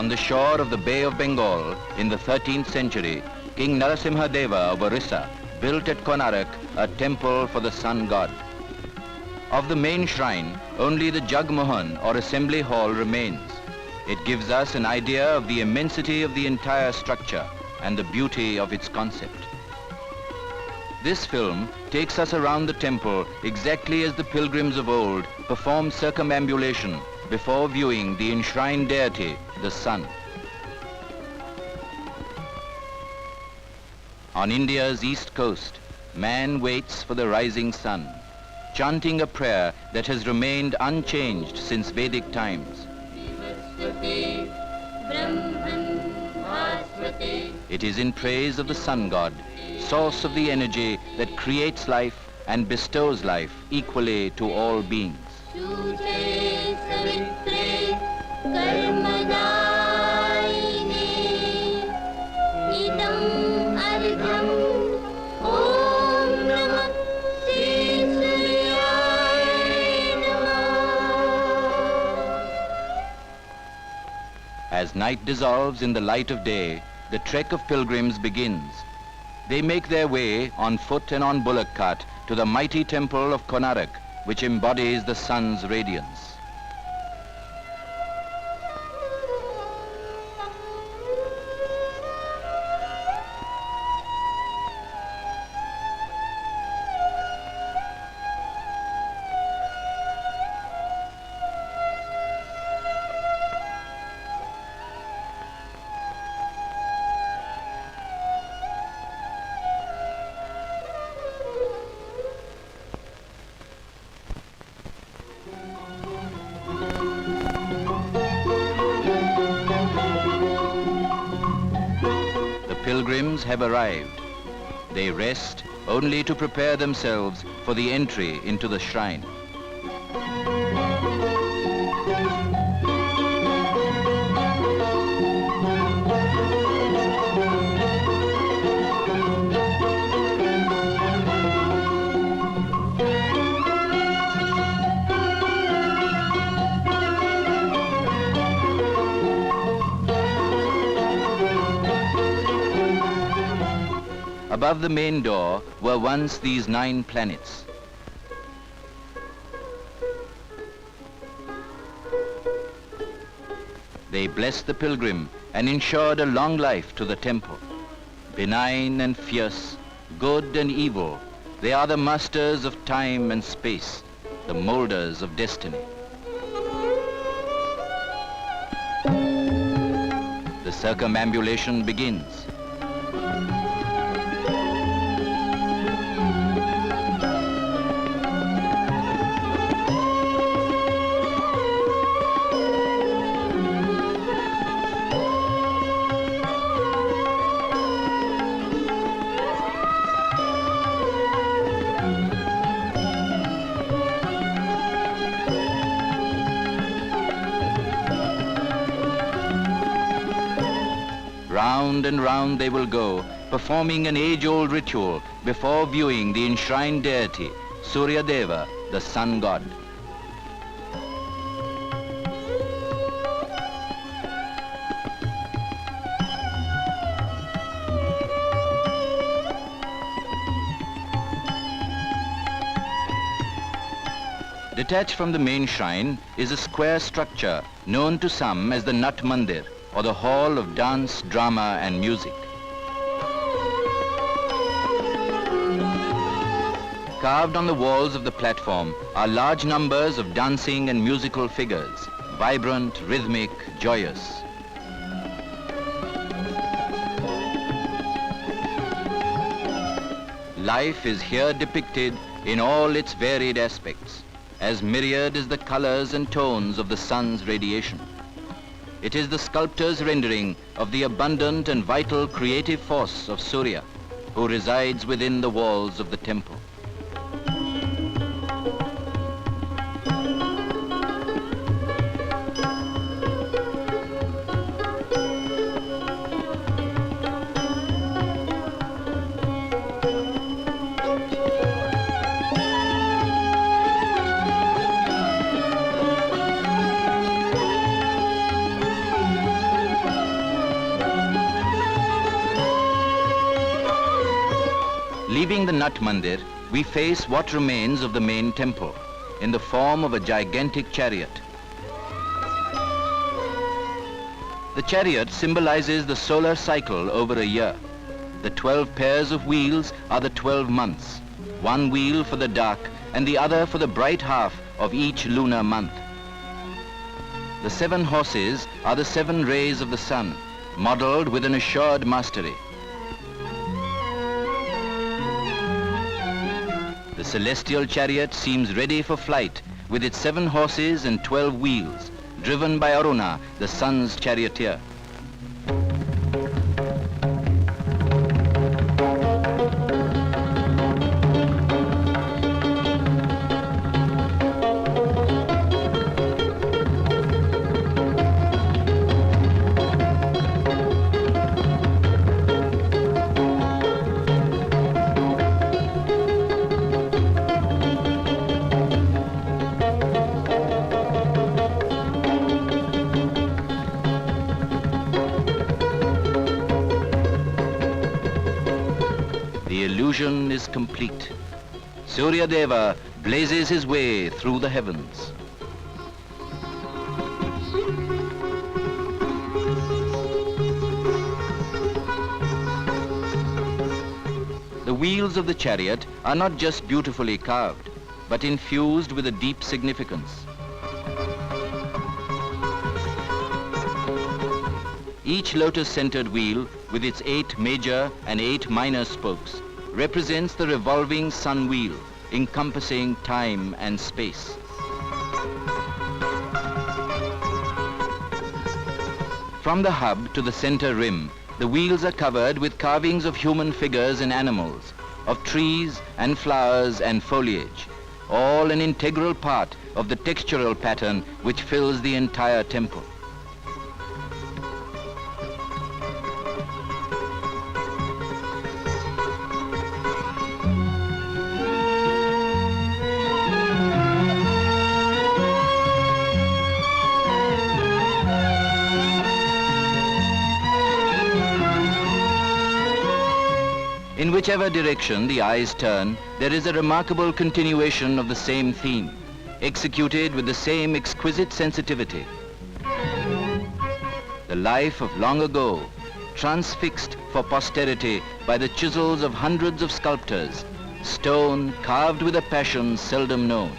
On the shore of the Bay of Bengal in the 13th century, King Narasimha Deva of Orissa built at Konark a temple for the sun god. Of the main shrine, only the Jagmohan or assembly hall remains. It gives us an idea of the immensity of the entire structure and the beauty of its concept. This film takes us around the temple exactly as the pilgrims of old performed circumambulation before viewing the enshrined deity, the sun. On India's east coast, man waits for the rising sun, chanting a prayer that has remained unchanged since Vedic times. It is in praise of the sun god, source of the energy that creates life and bestows life equally to all beings. As night dissolves in the light of day, the trek of pilgrims begins. They make their way on foot and on bullock cart to the mighty temple of Konark, which embodies the sun's radiance. Pilgrims have arrived. They rest only to prepare themselves for the entry into the shrine. Above the main door were once these 9 planets. They blessed the pilgrim and ensured a long life to the temple. Benign and fierce, good and evil, they are the masters of time and space, the molders of destiny. The circumambulation begins. Round and round they will go, performing an age-old ritual before viewing the enshrined deity, Surya Deva, the sun god. Detached from the main shrine is a square structure known to some as the Nat Mandir, or the hall of dance, drama and music. Carved on the walls of the platform are large numbers of dancing and musical figures, vibrant, rhythmic, joyous. Life is here depicted in all its varied aspects, as myriad as the colors and tones of the sun's radiation. It is the sculptor's rendering of the abundant and vital creative force of Surya, who resides within the walls of the temple. the Nat Mandir, we face what remains of the main temple in the form of a gigantic chariot. The chariot symbolizes the solar cycle over a year. The 12 pairs of wheels are the 12 months, one wheel for the dark and the other for the bright half of each lunar month. The 7 horses are the 7 rays of the sun, modeled with an assured mastery. The celestial chariot seems ready for flight with its 7 horses and 12 wheels, driven by Aruna, the sun's charioteer. The illusion is complete. Surya Deva blazes his way through the heavens. The wheels of the chariot are not just beautifully carved, but infused with a deep significance. Each lotus-centered wheel, with its 8 major and 8 minor spokes, represents the revolving sun wheel, encompassing time and space. From the hub to the center rim, the wheels are covered with carvings of human figures and animals, of trees and flowers and foliage, all an integral part of the textural pattern which fills the entire temple. In whichever direction the eyes turn, there is a remarkable continuation of the same theme, executed with the same exquisite sensitivity. The life of long ago, transfixed for posterity by the chisels of hundreds of sculptors, stone carved with a passion seldom known.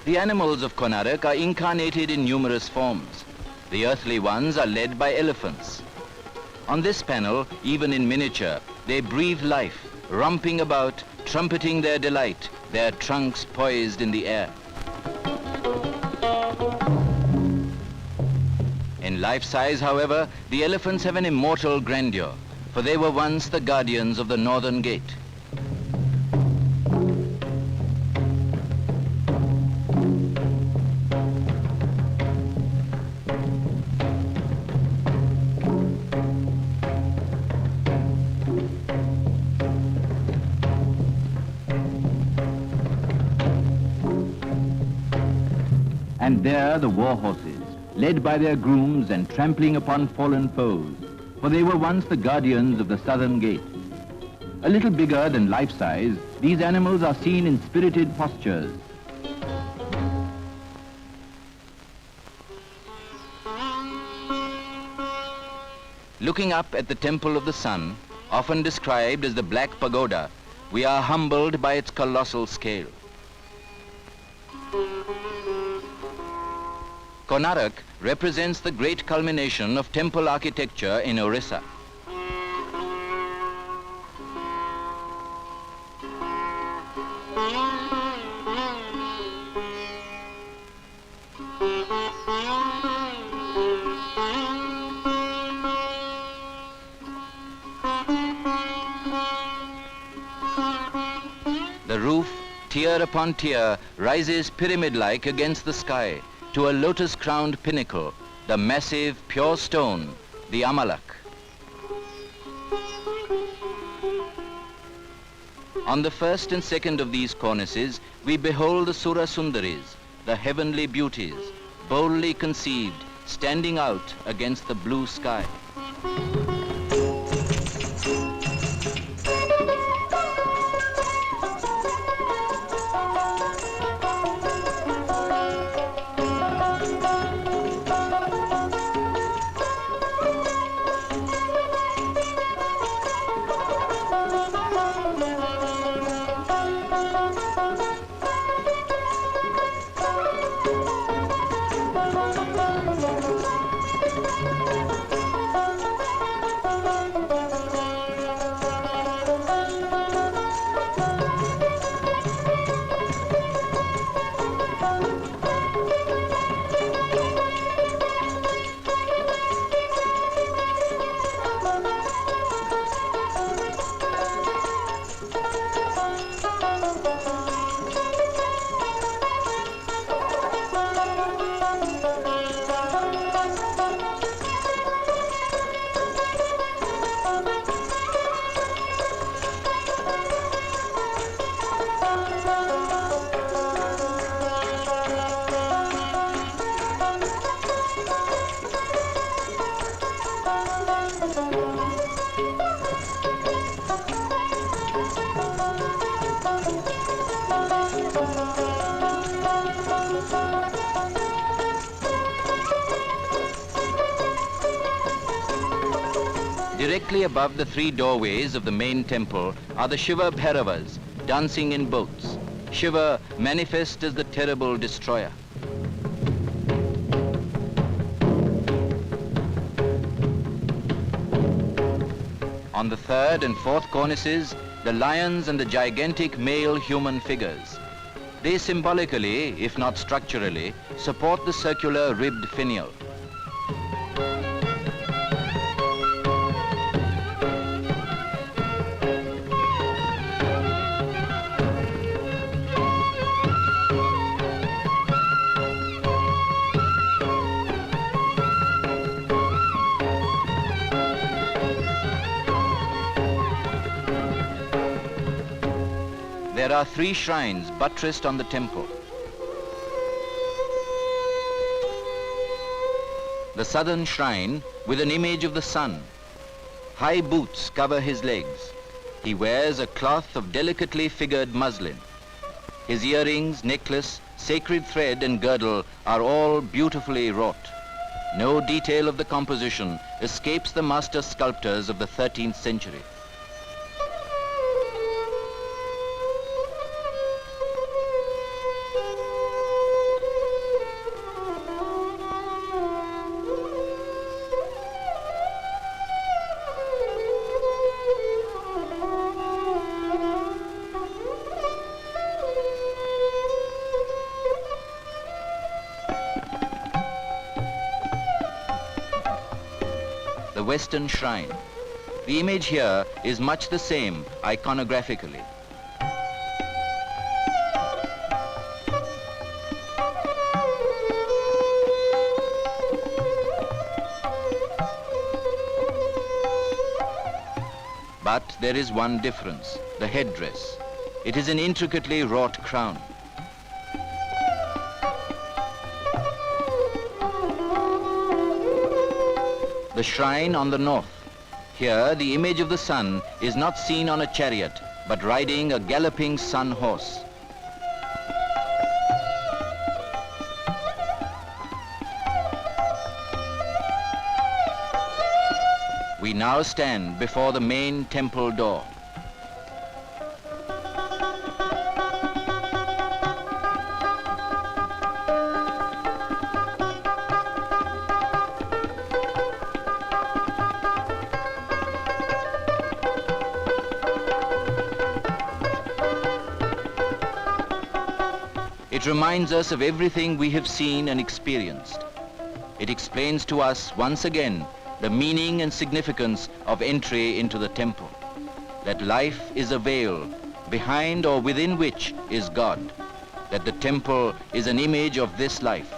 The animals of Konark are incarnated in numerous forms. The earthly ones are led by elephants. On this panel, even in miniature, they breathe life, romping about, trumpeting their delight, their trunks poised in the air. In life size, however, the elephants have an immortal grandeur, for they were once the guardians of the northern gate. And there the war horses, led by their grooms and trampling upon fallen foes, for they were once the guardians of the southern gate. A little bigger than life size, these animals are seen in spirited postures. Looking up at the Temple of the Sun, often described as the Black Pagoda, we are humbled by its colossal scale. Konark represents the great culmination of temple architecture in Orissa. The roof, tier upon tier, rises pyramid-like against the sky to a lotus-crowned pinnacle, the massive, pure stone, the Amalak. On the first and second of these cornices, we behold the Sura Sundaris, the heavenly beauties, boldly conceived, standing out against the blue sky. Directly above the three doorways of the main temple are the Shiva Bhairavas, dancing in boats. Shiva manifest as the terrible destroyer. On the third and fourth cornices, the lions and the gigantic male human figures. They symbolically, if not structurally, support the circular ribbed finial. There are three shrines buttressed on the temple. The southern shrine with an image of the sun. High boots cover his legs. He wears a cloth of delicately figured muslin. His earrings, necklace, sacred thread and girdle are all beautifully wrought. No detail of the composition escapes the master sculptors of the 13th century. Western shrine. The image here is much the same iconographically. But there is one difference, the headdress. It is an intricately wrought crown. The shrine on the north. Here, the image of the sun is not seen on a chariot, but riding a galloping sun horse. We now stand before the main temple door. It reminds us of everything we have seen and experienced. It explains to us once again the meaning and significance of entry into the temple. That life is a veil, behind or within which is God. That the temple is an image of this life.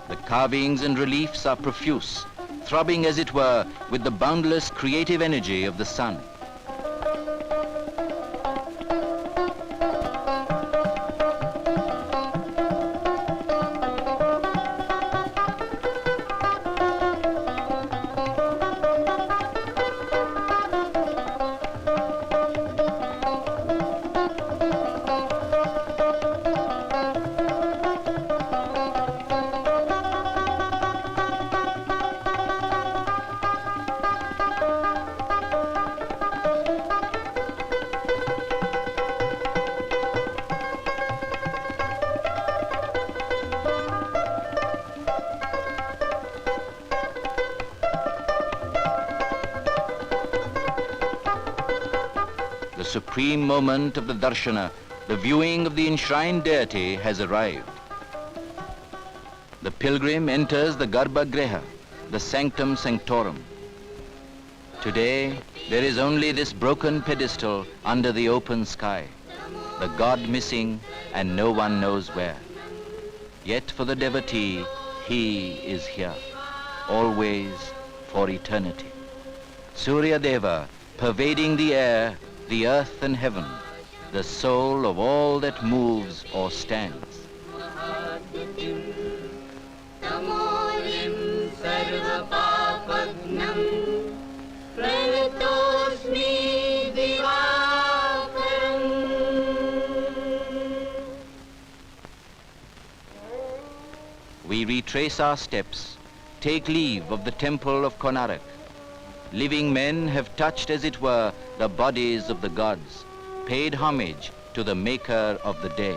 The carvings and reliefs are profuse, throbbing as it were with the boundless creative energy of the sun. The supreme moment of the darshana, the viewing of the enshrined deity, has arrived. The pilgrim enters the Garbhagriha, the sanctum sanctorum. Today, there is only this broken pedestal under the open sky, the god missing and no one knows where. Yet for the devotee, he is here, always, for eternity. Surya Deva, pervading the air, the earth and heaven, the soul of all that moves or stands. We retrace our steps, take leave of the temple of Konark. Living men have touched, as it were, the bodies of the gods, paid homage to the maker of the day.